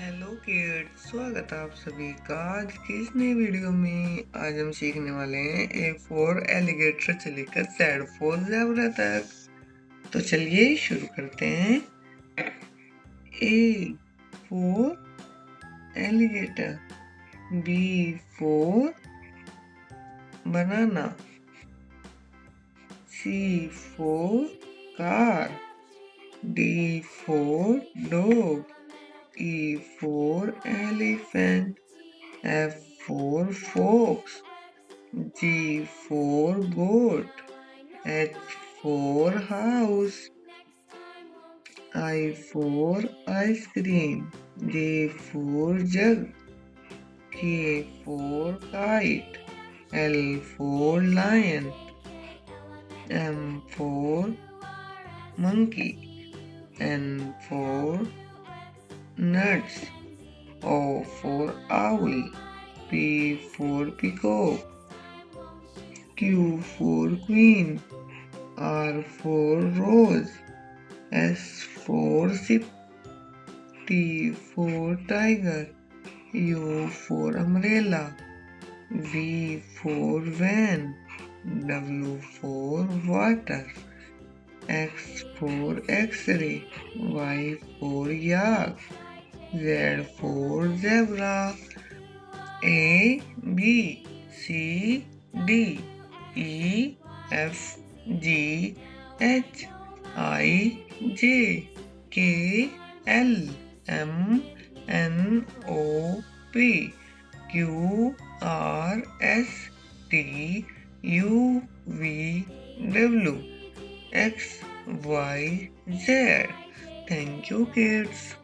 Hello kids, स्वागत है आप सभी का आज की इस नई वीडियो में। आज हम सीखने वाले हैं ए फॉर एलिगेटर से लेकर जेड फॉर ज़ेब्रा तक। तो चलिए शुरू करते हैं। A for alligator, B for banana, C for car, D for dog, E for elephant, F for fox, G for goat, H for house, I for ice cream, J for jug, K for kite, L for lion, M for monkey, N for nuts, O for owl, P for peacock, Q for queen, R for rose, S for ship, T for tiger, U for umbrella, V for van, W for water, X for X-ray, Y for yak, Z for zebra, A, B, C, D, E, F, G, H, I, J, K, L, M, N, O, P, Q, R, S, T, U, V, W, X, Y, Z. Thank you, kids.